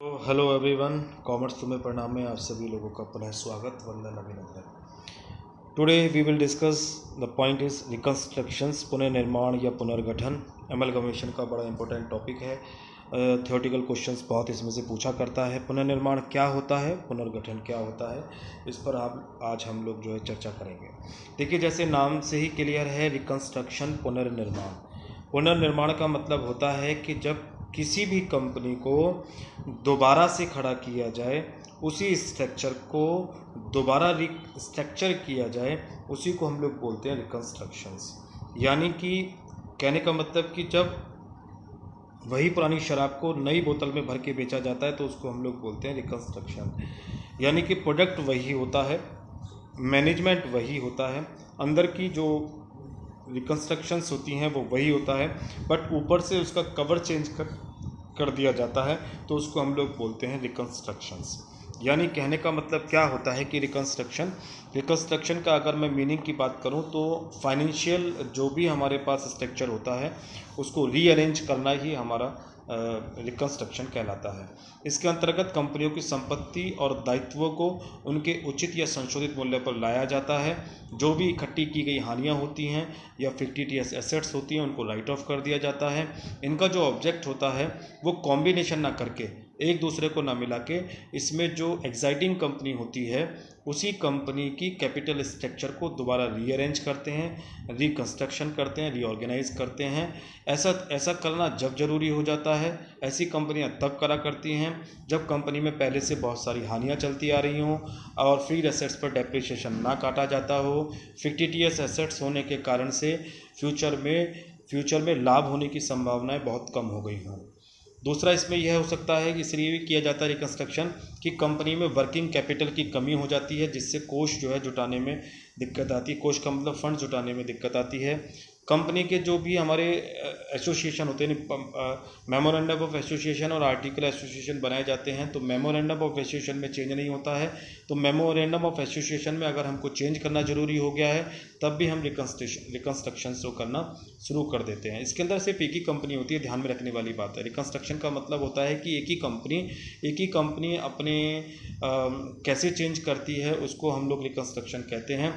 तो hello everyone, commerce तुम्हें प्रणाम में आप सभी लोगों का पुनः स्वागत। वंदन अभिनंदन। Today we will discuss the point is reconstructions, पुनर्निर्माण या पुनर्गठन। एमलगमेशन का बड़ा इंपॉर्टेंट टॉपिक है। थियोरेटिकल क्वेश्चंस बहुत इसमें से पूछा करता है। पुनर्निर्माण क्या होता है, पुनर्गठन क्या होता है, इस पर आज हम लोग जो है चर्चा करेंगे। देखिए, जैसे नाम से ही क्लियर है, रिकंस्ट्रक्शन पुनर्निर्माण। पुनर्निर्माण का मतलब होता है कि जब किसी भी कंपनी को दोबारा से खड़ा किया जाए, उसी स्ट्रक्चर को दोबारा रिस्ट्रक्चर किया जाए, उसी को हम लोग बोलते हैं रिकंस्ट्रक्शंस। यानी कि कहने का मतलब कि जब वही पुरानी शराब को नई बोतल में भर के बेचा जाता है तो उसको हम लोग बोलते हैं रिकंस्ट्रक्शन। यानी कि प्रोडक्ट वही होता है, मैनेजमेंट वही होता है, अंदर की जो रिकंस्ट्रक्शंस होती हैं वो वही होता है, बट ऊपर से उसका कवर चेंज कर दिया जाता है, तो उसको हम लोग बोलते हैं रिकंस्ट्रक्शंस। यानी कहने का मतलब क्या होता है कि रिकंस्ट्रक्शन का अगर मैं मीनिंग की बात करूं तो फाइनेंशियल जो भी हमारे पास स्ट्रक्चर होता है उसको रीअरेंज करना ही हमारा रिकंस्ट्रक्शन कहलाता है। इसके अंतर्गत कंपनियों की संपत्ति और दायित्वों को उनके उचित या संशोधित मूल्य पर लाया जाता है। जो भी इकट्ठी की गई हानियां होती हैं या फिक्टिटियस एसेट्स होती हैं उनको राइट ऑफ कर दिया जाता है। इनका जो ऑब्जेक्ट होता है वो कॉम्बिनेशन ना करके, एक दूसरे को ना मिला के, इसमें जो एग्जाइटिंग कंपनी होती है उसी कंपनी की कैपिटल स्ट्रक्चर को दोबारा रीअरेंज करते हैं, रिकंस्ट्रक्शन करते हैं, रीऑर्गेनाइज करते हैं। ऐसा करना जब जरूरी हो जाता है, ऐसी कंपनियां तब करा करती हैं जब कंपनी में पहले से बहुत सारी हानियां चलती आ रही हों और फ्री एसेट्स पर डेप्रिसिएशन ना काटा जाता हो, फिक्टिटियस एसेट्स होने के कारण से फ्यूचर में लाभ होने की संभावनाएं बहुत कम हो गई हों। दूसरा इसमें यह हो सकता है कि इसलिए भी किया जाता है रिकंस्ट्रक्शन कि कंपनी में वर्किंग कैपिटल की कमी हो जाती है, जिससे कोष जो है जुटाने में दिक्कत आती है। कोष का मतलब फंड जुटाने में दिक्कत आती है। कंपनी के जो भी हमारे एसोसिएशन होते हैं, मेमोरेंडम ऑफ एसोसिएशन और आर्टिकल एसोसिएशन बनाए जाते हैं, तो मेमोरेंडम ऑफ एसोसिएशन में चेंज नहीं होता है। तो मेमोरेंडम ऑफ एसोसिएशन में अगर हमको चेंज करना जरूरी हो गया है तब भी हम रिकंस्ट्रक्शन जो करना शुरू कर देते हैं। इसके अंदर सिर्फ एक ही कंपनी होती है, ध्यान में रखने वाली बात है। रिकंस्ट्रक्शन का मतलब होता है कि एक ही कंपनी अपने कैसे चेंज करती है उसको हम लोग रिकंस्ट्रक्शन कहते हैं।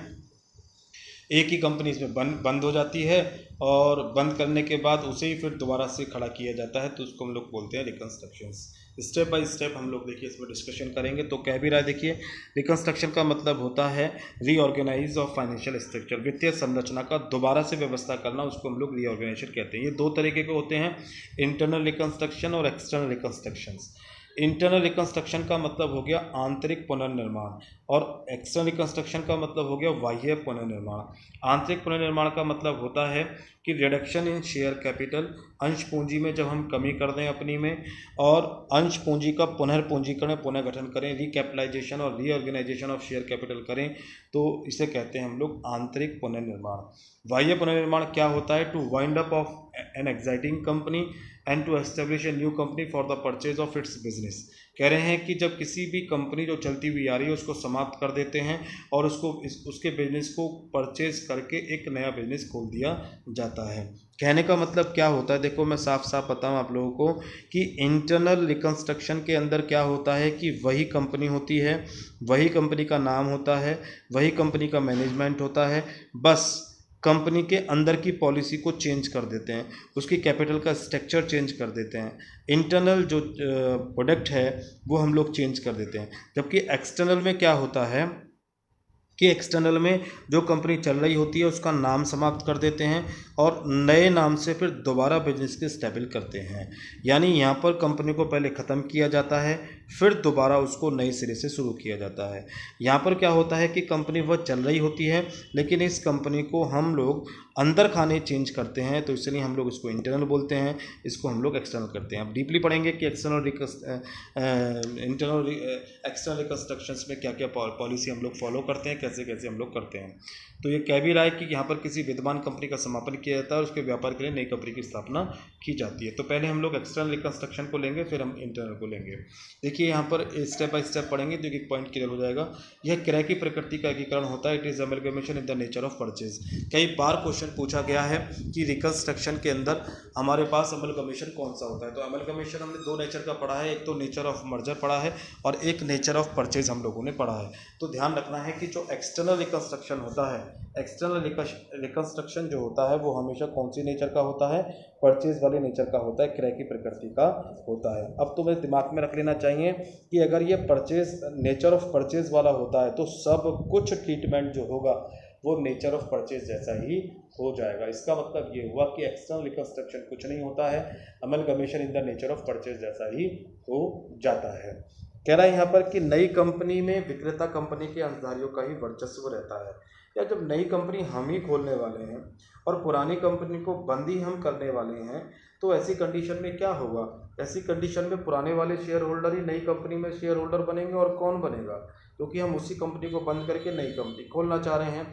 एक ही कंपनी इसमें बंद हो जाती है और बंद करने के बाद उसे ही फिर दोबारा से खड़ा किया जाता है, तो उसको हम लोग बोलते हैं रिकंस्ट्रक्शंस। स्टेप बाय स्टेप हम लोग देखिए इसमें डिस्कशन करेंगे। तो कह भी रहा है, देखिए, रिकंस्ट्रक्शन का मतलब होता है रीऑर्गेनाइज ऑफ फाइनेंशियल स्ट्रक्चर, वित्तीय संरचना का दोबारा से व्यवस्था करना, उसको हम लोग रीऑर्गेनाइजेशन कहते हैं। ये दो तरीके के होते हैं, इंटरनल रिकंस्ट्रक्शन और एक्सटर्नल रिकंस्ट्रक्शंस। इंटरनल रिकंस्ट्रक्शन का मतलब हो गया आंतरिक पुनर्निर्माण और एक्सटर्नल रिकंस्ट्रक्शन का मतलब हो गया बाह्य पुनर्निर्माण। आंतरिक पुनर्निर्माण का मतलब होता है कि रिडक्शन इन शेयर कैपिटल, अंश पूंजी में जब हम कमी कर दें अपनी में, और अंश पूंजी का पुनर्पूंजीकरण, पुनर्गठन करें, रिकैपिटलाइजेशन और रीऑर्गेनाइजेशन ऑफ शेयर कैपिटल करें, तो इसे कहते हैं हम लोग आंतरिक पुनर्निर्माण। बाह्य पुनर्निर्माण क्या होता है? To wind up of an exciting company and to establish a new company for the purchase of its business. कह रहे हैं कि जब किसी भी कंपनी जो चलती हुई आ रही है उसको समाप्त कर देते हैं और उसके बिजनेस को परचेज करके एक नया बिजनेस खोल दिया जाता है। कहने का मतलब क्या होता है? देखो, मैं साफ साफ बताऊं आप लोगों को कि इंटरनल रिकंस्ट्रक्शन के अंदर क्या होता है कि वही कंपनी होती है, वही कंपनी का नाम होता है, वही कंपनी का मैनेजमेंट होता है, बस कंपनी के अंदर की पॉलिसी को चेंज कर देते हैं, उसकी कैपिटल का स्ट्रक्चर चेंज कर देते हैं। इंटरनल जो प्रोडक्ट है वो हम लोग चेंज कर देते हैं। जबकि एक्सटर्नल में क्या होता है कि एक्सटर्नल में जो कंपनी चल रही होती है उसका नाम समाप्त कर देते हैं और नए नाम से फिर दोबारा बिजनेस के स्टेबल करते हैं। यानी यहाँ पर कंपनी को पहले ख़त्म किया जाता है, फिर दोबारा उसको नए सिरे से शुरू किया जाता है। यहाँ पर क्या होता है कि कंपनी वह चल रही होती है, लेकिन इस कंपनी को हम लोग अंदर खाने चेंज करते हैं, तो इसलिए हम लोग इसको इंटरनल बोलते हैं, इसको हम लोग एक्सटर्नल करते हैं। अब डीपली पढ़ेंगे कि एक्सटर्नल रिकंस्ट्रक्शंस में क्या क्या पॉलिसी हम लोग फॉलो करते हैं, कैसे कैसे हम लोग करते हैं। तो ये कह भी रहा है कि यहाँ पर किसी विद्यमान कंपनी का समापन किया जाता है और उसके व्यापार के लिए नई कंपनी की स्थापना की जाती है। तो पहले हम लोग एक्सटर्नल रिकंस्ट्रक्शन को लेंगे, फिर हम इंटरनल को लेंगे। देखिए, यहाँ पर स्टेप बाय स्टेप पढ़ेंगे तो एक पॉइंट क्लियर हो जाएगा। यह क्रय की प्रकृति का एकीकरण होता है। It is amalgamation in the nature of purchase. कई बार क्वेश्चन क्वेश्चन पूछा गया है कि रिकंस्ट्रक्शन के अंदर हमारे पास अमलगमेशन कौन सा होता है। तो अमलगमेशन हमने दो नेचर का पढ़ा है, एक तो नेचर ऑफ मर्जर पढ़ा है और एक नेचर ऑफ परचेज हम लोगों ने पढ़ा है। तो ध्यान रखना है कि जो एक्सटर्नल रिकंस्ट्रक्शन होता है, एक्सटर्नल रिकंस्ट्रक्शन जो होता है वो हमेशा कौन सी नेचर का होता है, परचेज वाले नेचर का होता है, क्रय की प्रकृति का होता है। अब तुम्हें दिमाग में रख लेना चाहिए कि अगर ये परचेज नेचर ऑफ परचेज वाला होता है तो सब कुछ ट्रीटमेंट जो होगा वो नेचर ऑफ परचेज जैसा ही हो जाएगा। इसका मतलब ये हुआ कि एक्सटर्नल रिकंस्ट्रक्शन कुछ नहीं होता है, amalgamation in the nature of purchase जैसा ही हो जाता है। कह रहा है यहाँ पर कि नई कंपनी में विक्रेता कंपनी के अंशधारियों का ही वर्चस्व रहता है, या जब नई कंपनी हम ही खोलने वाले हैं और पुरानी कंपनी को बंद ही हम करने वाले हैं तो ऐसी कंडीशन में क्या होगा, ऐसी कंडीशन में पुराने वाले शेयर होल्डर ही नई कंपनी में शेयर होल्डर बनेंगे। और कौन बनेगा, क्योंकि हम उसी कंपनी को बंद करके नई कंपनी खोलना चाह रहे हैं।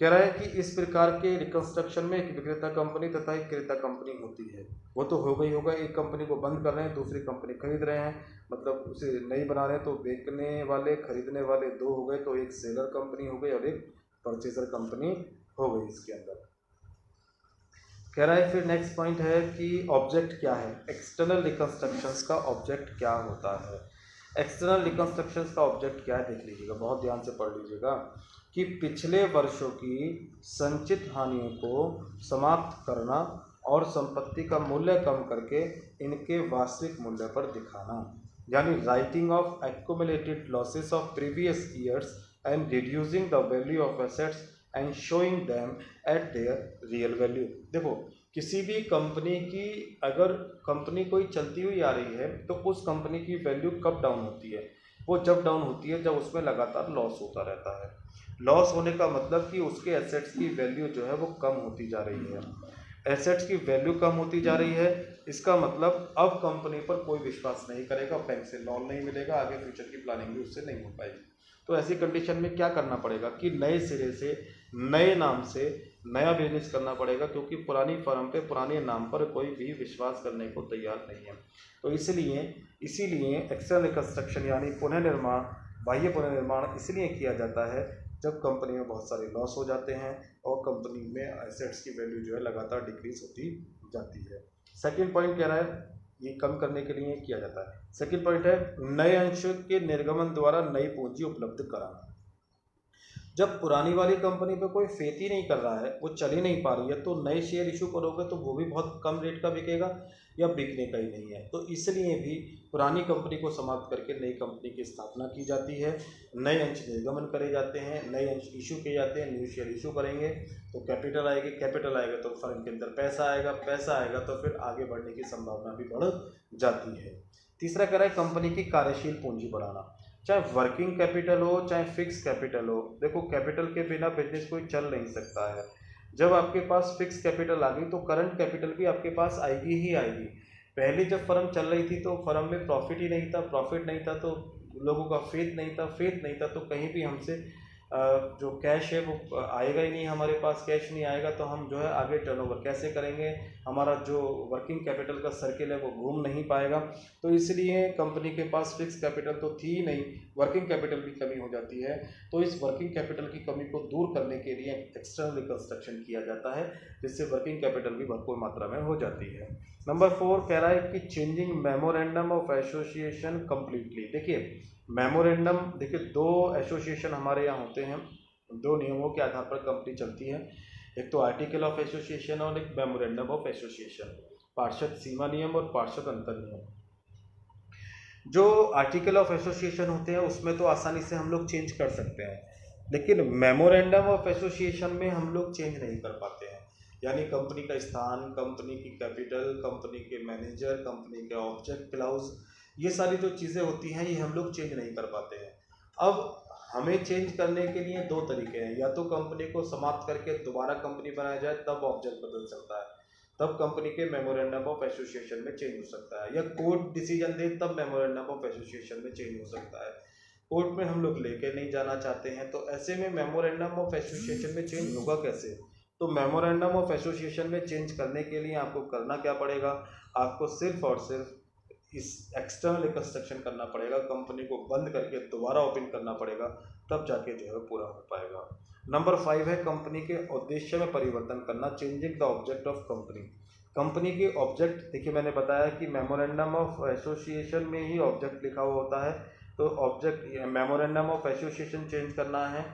कह रहा है कि इस प्रकार के रिकंस्ट्रक्शन में एक विक्रेता कंपनी तथा एक क्रेता कंपनी होती है। वो तो हो गई होगा, एक कंपनी को बंद कर रहे हैं, दूसरी कंपनी खरीद रहे हैं, मतलब उसे नई बना रहे हैं, तो बेचने वाले खरीदने वाले दो हो गए, तो एक सेलर कंपनी हो गई और एक परचेजर कंपनी हो गई इसके अंदर। कह रहा है फिर नेक्स्ट पॉइंट है कि ऑब्जेक्ट क्या है, एक्सटर्नल रिकंस्ट्रक्शंस का ऑब्जेक्ट क्या होता है। एक्सटर्नल रिकंस्ट्रक्शंस का ऑब्जेक्ट क्या है देख लीजिएगा, बहुत ध्यान से पढ़ लीजिएगा कि पिछले वर्षों की संचित हानियों को समाप्त करना और संपत्ति का मूल्य कम करके इनके वास्तविक मूल्य पर दिखाना, यानी writing of accumulated losses of previous years and reducing the value of assets and showing them at there real value. देखो किसी भी कंपनी की अगर कंपनी कोई चलती हुई आ रही है तो उस कंपनी की वैल्यू कब डाउन होती है, वो जब डाउन होती है जब उसमें लगातार लॉस होता रहता है। लॉस होने का मतलब कि उसके एसेट्स की वैल्यू जो है वो कम होती जा रही है। एसेट्स की वैल्यू कम होती जा रही है, इसका मतलब अब कंपनी पर कोई विश्वास नहीं करेगा, बैंक से लोन नहीं मिलेगा, आगे फ्यूचर की प्लानिंग भी उससे नहीं हो पाएगी। तो ऐसी कंडीशन में क्या करना पड़ेगा कि नए सिरे से नए नाम से नया बिजनेस करना पड़ेगा, क्योंकि पुरानी फर्म पे पुराने नाम पर कोई भी विश्वास करने को तैयार नहीं है। तो इसीलिए एक्सटर्नल रिकंस्ट्रक्शन यानी पुनर्निर्माण, बाह्य पुनर्निर्माण इसलिए किया जाता है जब कंपनी में बहुत सारे लॉस हो जाते हैं और कंपनी में एसेट्स की वैल्यू जो है लगातार डिक्रीज होती जाती है। सेकेंड पॉइंट कह रहा है ये कम करने के लिए किया जाता है। सेकेंड पॉइंट है नए अंशों के निर्गमन द्वारा नई पूंजी उपलब्ध कराना। जब पुरानी वाली कंपनी पे कोई फेथ ही नहीं कर रहा है, वो चल ही नहीं पा रही है, तो नए शेयर इशू करोगे तो वो भी बहुत कम रेट का बिकेगा या बिकने का ही नहीं है। तो इसलिए भी पुरानी कंपनी को समाप्त करके नई कंपनी की स्थापना की जाती है, नए अंश निर्गमन करे जाते हैं, नए अंश इशू किए जाते हैं, न्यू शेयर इशू करेंगे तो कैपिटल आएगी, कैपिटल आएगा तो फर्म के अंदर पैसा आएगा, पैसा आएगा तो फिर आगे बढ़ने की संभावना भी बढ़ जाती है। तीसरा कह रहा है कंपनी की कार्यशील पूंजी बढ़ाना, चाहे वर्किंग कैपिटल हो चाहे फिक्स कैपिटल हो। देखो कैपिटल के बिना बिजनेस कोई चल नहीं सकता है। जब आपके पास फिक्स कैपिटल आ गई तो करंट कैपिटल भी आपके पास आएगी ही आएगी। पहले जब फर्म चल रही थी तो फर्म में प्रॉफिट ही नहीं था, प्रॉफिट नहीं था तो लोगों का फेथ नहीं था तो कहीं भी हमसे जो कैश है वो आएगा ही नहीं, हमारे पास कैश नहीं आएगा तो हम जो है आगे टर्नओवर कैसे करेंगे, हमारा जो वर्किंग कैपिटल का सर्किल है वो घूम नहीं पाएगा। तो इसलिए कंपनी के पास फिक्स कैपिटल तो थी ही नहीं, वर्किंग कैपिटल की कमी हो जाती है। तो इस वर्किंग कैपिटल की कमी को दूर करने के लिए एक्सटर्नल रिकंस्ट्रक्शन किया जाता है, जिससे वर्किंग कैपिटल भी भरपूर मात्रा में हो जाती है। नंबर 4 कह रहा है कि changing memorandum of association completely. देखिए मेमोरेंडम, देखिए दो एसोसिएशन हमारे यहाँ होते हैं, दो नियमों के आधार पर कंपनी चलती है, एक तो आर्टिकल ऑफ एसोसिएशन और एक मेमोरेंडम ऑफ एसोसिएशन, पार्षद सीमा नियम और पार्षद अंतर नियम। जो आर्टिकल ऑफ एसोसिएशन होते हैं उसमें तो आसानी से हम लोग चेंज कर सकते हैं, लेकिन मेमोरेंडम ऑफ एसोसिएशन में हम लोग चेंज नहीं कर पाते हैं। यानी कंपनी का स्थान, कंपनी की कैपिटल, कंपनी के मैनेजर, कंपनी के ऑब्जेक्ट क्लाउज, ये सारी जो चीज़ें होती हैं ये हम लोग चेंज नहीं कर पाते हैं। अब हमें चेंज करने के लिए दो तरीके हैं, या तो कंपनी को समाप्त करके दोबारा कंपनी बनाया जाए तब ऑब्जेक्ट बदल सकता है, तब कंपनी के मेमोरेंडम ऑफ एसोसिएशन में चेंज हो सकता है, या कोर्ट डिसीजन दे तब मेमोरेंडम ऑफ एसोसिएशन में चेंज हो सकता है। कोर्ट में हम लोग लेके नहीं जाना चाहते हैं, तो ऐसे में मेमोरेंडम ऑफ एसोसिएशन में चेंज होगा कैसे। तो मेमोरेंडम ऑफ एसोसिएशन में चेंज करने के लिए आपको करना क्या पड़ेगा, आपको सिर्फ और सिर्फ इस एक्सटर्नल रिकंस्ट्रक्शन करना पड़ेगा, कंपनी को बंद करके दोबारा ओपन करना पड़ेगा, तब जाके जो है पूरा हो पाएगा। नंबर 5 है कंपनी के उद्देश्य में परिवर्तन करना, changing the object of company. Company के ऑब्जेक्ट, देखिए मैंने बताया कि मेमोरेंडम ऑफ एसोसिएशन में ही ऑब्जेक्ट लिखा हुआ होता है, तो object memorandum of association change करना है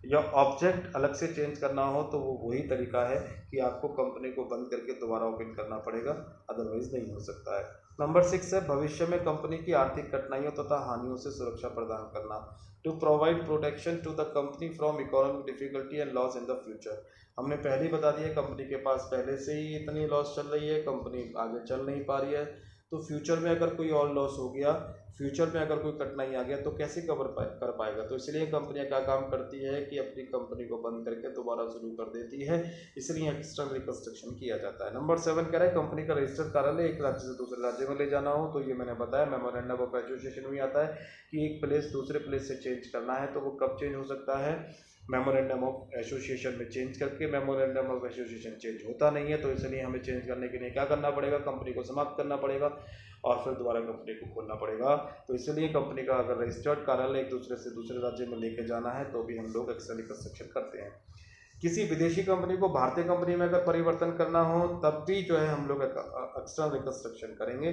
या ऑब्जेक्ट अलग से चेंज करना हो तो वो वही तरीका है कि आपको कंपनी को बंद करके दोबारा ओपन करना पड़ेगा, अदरवाइज नहीं हो सकता है। नंबर 6 है भविष्य में कंपनी की आर्थिक कठिनाइयों तथा हानियों से सुरक्षा प्रदान करना, to provide protection to the company from economic difficulty and loss in the future. हमने पहले ही बता दिया कंपनी के पास पहले से ही इतनी लॉस चल रही है, कंपनी आगे चल नहीं पा रही है, तो फ्यूचर में अगर कोई और लॉस हो गया, फ्यूचर में अगर कोई कठिनाई आ गया तो कैसे कर पाएगा। तो इसलिए कंपनियां क्या काम करती है कि अपनी कंपनी को बंद करके दोबारा शुरू कर देती है, इसलिए एक्सटर्नल रिकंस्ट्रक्शन किया जाता है। नंबर 7 कह रहा है कंपनी का रजिस्टर्ड कार्यालय एक राज्य से दूसरे राज्य में ले जाना हो, तो ये मैंने बताया मेमोरेंडम ऑफ एसोसिएशन में आता है कि एक प्लेस दूसरे प्लेस से चेंज करना है, तो वो कब चेंज हो सकता है, मेमोरेंडम ऑफ एसोसिएशन में चेंज करके। मेमोरेंडम ऑफ एसोसिएशन चेंज होता नहीं है, तो इसलिए हमें चेंज करने के लिए क्या करना पड़ेगा, कंपनी को समाप्त करना पड़ेगा और फिर दोबारा कंपनी को खोलना पड़ेगा। तो इसलिए कंपनी का अगर रजिस्टर्ड कार्यालय एक दूसरे से दूसरे राज्य में लेके जाना है तो भी हम लोग एक्सटर्नल रिकंस्ट्रक्शन करते हैं। किसी विदेशी कंपनी को भारतीय कंपनी में अगर परिवर्तन करना हो तब भी जो है हम लोग एक्सटर्नल रिकंस्ट्रक्शन करेंगे।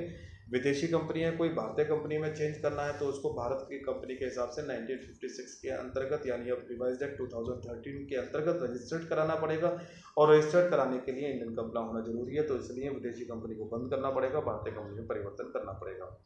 विदेशी कंपनी है कोई भारतीय कंपनी में चेंज करना है तो उसको भारत की कंपनी के हिसाब से 1956 के अंतर्गत यानी अब रिवाइज्ड एक्ट 2013 के अंतर्गत रजिस्टर्ड कराना पड़ेगा, और रजिस्टर्ड कराने के लिए इंडियन कंपनी होना जरूरी है, तो इसलिए विदेशी कंपनी को बंद करना पड़ेगा, भारतीय कंपनी में परिवर्तन करना पड़ेगा।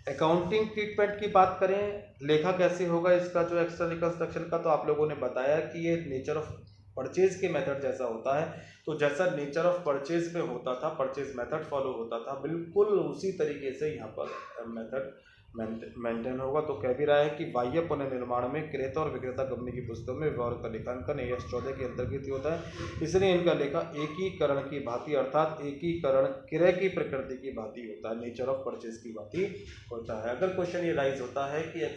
अकाउंटिंग ट्रीटमेंट की बात करें, लेखा कैसे होगा इसका जो एक्स्ट्रा रिकंस्ट्रक्शन का, तो आप लोगों ने बताया कि ये नेचर ऑफ परचेज के मेथड जैसा होता है, तो जैसा नेचर ऑफ परचेज में होता था, परचेज मेथड फॉलो होता था, बिल्कुल उसी तरीके से यहाँ पर मेथड मेंटेन होगा। तो कह भी रहा है कि बाह्य पुनर्निर्माण में क्रेता और विक्रेता कंपनी की पुस्तकों में व्यवहार का लेखांकन AS 14 के अंतर्गत ही होता है, इसलिए इनका लेखा एकीकरण की भांति अर्थात एकीकरण क्रय की प्रकृति की भांति होता है, नेचर ऑफ परचेज की भांति होता है। अगर क्वेश्चन ये राइज होता है कि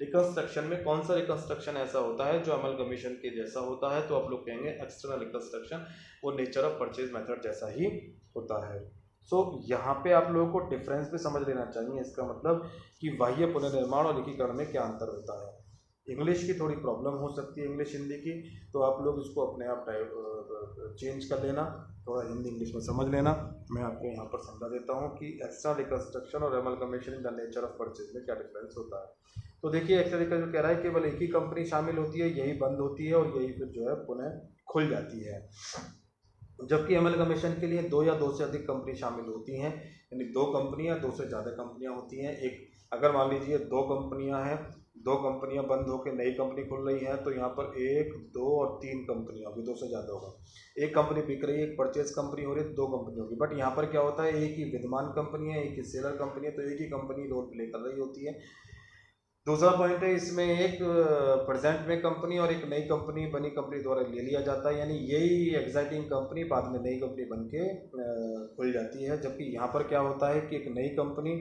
रिकंस्ट्रक्शन में कौन सा रिकंस्ट्रक्शन ऐसा होता है जो अमल कमीशन के जैसा होता है, तो आप लोग कहेंगे एक्सटर्नल रिकंस्ट्रक्शन, वो नेचर ऑफ परचेज मेथड जैसा ही होता है। सो यहाँ पे आप लोगों को डिफरेंस भी समझ लेना चाहिए, इसका मतलब कि बाह्य पुनर्निर्माण और एकीकरण में क्या अंतर होता है। इंग्लिश की थोड़ी प्रॉब्लम हो सकती है, इंग्लिश हिंदी की, तो आप लोग इसको अपने आप चेंज कर लेना, थोड़ा हिंदी इंग्लिश में समझ लेना। मैं आपको यहाँ पर समझा देता हूँ कि एक्स्ट्रा रिकंस्ट्रक्शन और amalgamation in the nature of purchase में क्या डिफरेंस होता है। तो देखिए एक्स्ट्रा रिकंस्ट्रक्शन कह रहा है केवल एक ही कंपनी शामिल होती है, यही बंद होती है और यही फिर जो है पुनः खुल जाती है, जबकि एमलगमेशन के लिए 2 या 2 से अधिक कंपनी शामिल होती हैं, यानी 2 कंपनियां 2 से ज़्यादा कंपनियां होती हैं। एक अगर मान लीजिए 2 कंपनियां हैं, 2 कंपनियां बंद होकर नई कंपनी खुल रही है, तो यहाँ पर 1, 2 और 3 कंपनियां होगी, 2 से ज़्यादा होगा। एक कंपनी बिक रही है, एक परचेज कंपनी हो रही है, 2 कंपनी होगी। बट यहाँ पर क्या होता है, एक ही विद्यमान कंपनी है, एक ही सेलर कंपनी है, तो एक ही कंपनी रोल प्ले कर रही होती है। दूसरा पॉइंट है इसमें एक प्रेजेंट में कंपनी और एक नई कंपनी बनी कंपनी द्वारा ले लिया जाता है, यानी यही एग्जाइटिंग कंपनी बाद में नई कंपनी बन के खुल जाती है। जबकि यहाँ पर क्या होता है कि एक नई कंपनी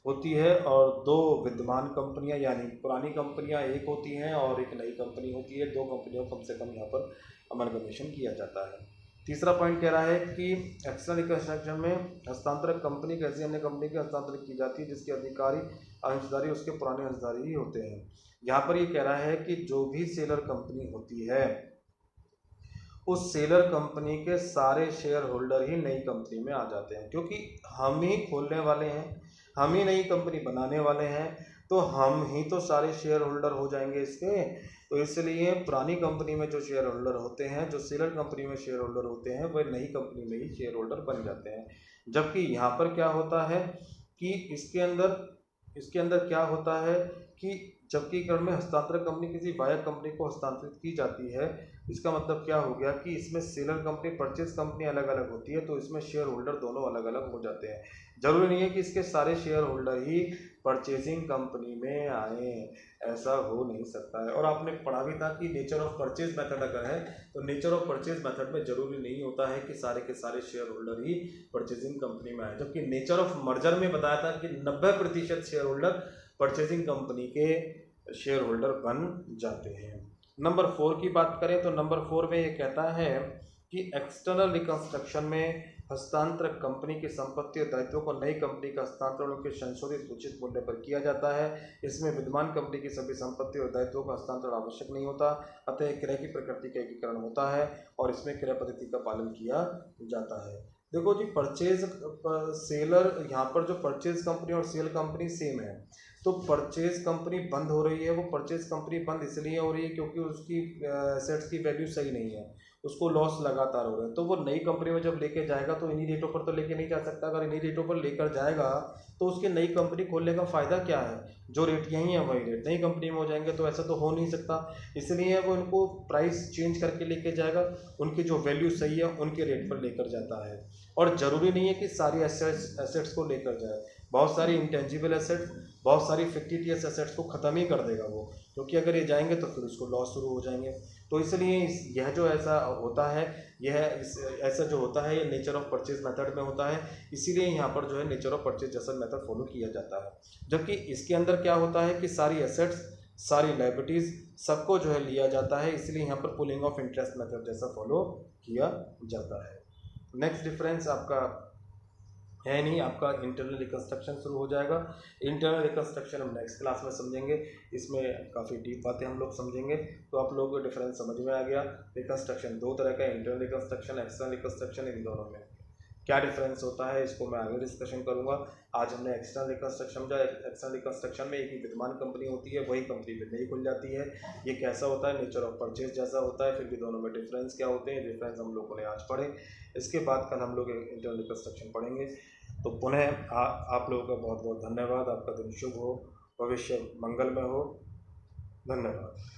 होती है और 2 विद्यमान कंपनियां यानी पुरानी कंपनियां एक होती हैं और एक नई कंपनी होती है, 2 कंपनियों कम से कम यहाँ पर अमलगमेशन किया जाता है। तीसरा पॉइंट कह रहा है कि एक्सटर्नल रिकंस्ट्रक्शन में हस्तांतरक कंपनी कैसी अन्य कंपनी की हस्तांतरित की जाती है जिसके अधिकारी अंशधारी उसके पुराने अंशधारी ही होते हैं। यहाँ पर ये कह रहा है कि जो भी सेलर कंपनी होती है उस सेलर कंपनी के सारे शेयर होल्डर ही नई कंपनी में आ जाते हैं, क्योंकि हम ही खोलने वाले हैं, हम ही नई कंपनी बनाने वाले हैं, तो हम ही तो सारे शेयर होल्डर हो जाएंगे इसके। तो इसलिए पुरानी कंपनी में जो शेयर होल्डर होते हैं, जो सेलर कंपनी में शेयर होल्डर होते हैं, वह नई कंपनी में ही शेयर होल्डर बन जाते हैं। जबकि यहाँ पर क्या होता है कि इसके अंदर क्या होता है कि जबकि क्रम में हस्तांतरण कंपनी किसी बाह्य कंपनी को हस्तांतरित की जाती है, इसका मतलब क्या हो गया कि इसमें सेलर कंपनी परचेज कंपनी अलग अलग होती है, तो इसमें शेयर होल्डर दोनों अलग अलग हो जाते हैं। जरूरी नहीं है कि इसके सारे शेयर होल्डर ही परचेजिंग कंपनी में आए, ऐसा हो नहीं सकता है। और आपने पढ़ा भी था कि नेचर ऑफ परचेज मेथड अगर है तो नेचर ऑफ परचेज मेथड में जरूरी नहीं होता है कि सारे के सारे शेयर होल्डर ही परचेजिंग कंपनी में आए, जबकि नेचर ऑफ मर्जर में बताया था कि 90% शेयर होल्डर परचेजिंग कंपनी के शेयर होल्डर बन जाते हैं। नंबर 4 की बात करें तो नंबर 4 में ये कहता है कि एक्सटर्नल रिकंस्ट्रक्शन में हस्तांतरक कंपनी की संपत्ति और दायित्वों को नई कंपनी का हस्तांतरण उनके संशोधित उचित मूल्य पर किया जाता है। इसमें विद्यमान कंपनी की सभी संपत्ति और दायित्वों का हस्तांतरण आवश्यक नहीं होता, अतः क्रय की प्रकृति का एकीकरण होता है और इसमें क्रय पद्धति का पालन किया जाता है। देखो जी, परचेज सेलर, यहाँ पर जो परचेज कंपनी और सेल कंपनी सेम है। तो परचेज कंपनी बंद हो रही है, वो परचेज कंपनी बंद इसलिए हो रही है क्योंकि उसकी एसेट्स की वैल्यू सही नहीं है, उसको लॉस लगातार हो रहा है। तो वो नई कंपनी में जब लेके जाएगा तो इन्हीं रेटों पर तो लेके नहीं जा सकता। अगर इन्हीं रेटों पर लेकर जाएगा तो उसकी नई कंपनी खोलने का फ़ायदा क्या है? जो रेट यहीं है वही रेट नई कंपनी में हो जाएंगे, तो ऐसा तो हो नहीं सकता। इसलिए वो इनको प्राइस चेंज करके लेके जाएगा, उनकी जो वैल्यू सही है उनके रेट पर लेकर जाता है। और ज़रूरी नहीं है कि सारी एसेट्स को लेकर जाए, बहुत सारी इंटेंजिबल एसेट्स, बहुत सारी फिक्टिटियस एसेट्स को ख़त्म ही कर देगा वो, क्योंकि अगर ये जाएंगे तो फिर उसको लॉस शुरू हो जाएंगे। तो इसलिए यह जो ऐसा होता है, ऐसा जो होता है ये नेचर ऑफ परचेज मेथड में होता है। इसीलिए यहाँ पर जो है नेचर ऑफ परचेज जैसा मेथड फॉलो किया जाता है। जबकि इसके अंदर क्या होता है कि सारी एसेट्स, सारी लायबिलिटीज़, सबको जो है लिया जाता है, इसलिए यहाँ पर पुलिंग ऑफ इंटरेस्ट मेथड जैसा फॉलो किया जाता है। नेक्स्ट डिफरेंस आपका है नहीं, आपका इंटरनल रिकंस्ट्रक्शन शुरू हो जाएगा। इंटरनल रिकंस्ट्रक्शन हम नेक्स्ट क्लास में समझेंगे, इसमें काफ़ी डीप बातें हम लोग समझेंगे। तो आप लोगों को डिफरेंस समझ में आ गया। रिकंस्ट्रक्शन दो तरह का है, इंटरनल रिकंस्ट्रक्शन, एक्सटर्नल रिकंस्ट्रक्शन। इन दोनों में क्या डिफरेंस होता है इसको मैं आगे डिस्कशन करूंगा। आज हमने एक्सटर्नल रिकंस्ट्रक्शन समझा। एक्सटर्नल रिकंस्ट्रक्शन में एक ही विद्यमान कंपनी होती है, वही कंपनी फिर नई खुल जाती है। ये कैसा होता है? नेचर ऑफ परचेज जैसा होता है। फिर भी दोनों में डिफरेंस क्या होते हैं, डिफरेंस हम लोगों ने आज पढ़े। इसके बाद कल हम लोग इंटरनल रिकंस्ट्रक्शन पढ़ेंगे। तो पुनः आप लोगों का बहुत बहुत धन्यवाद। आपका दिन शुभ हो, भविष्य मंगलमय हो। धन्यवाद।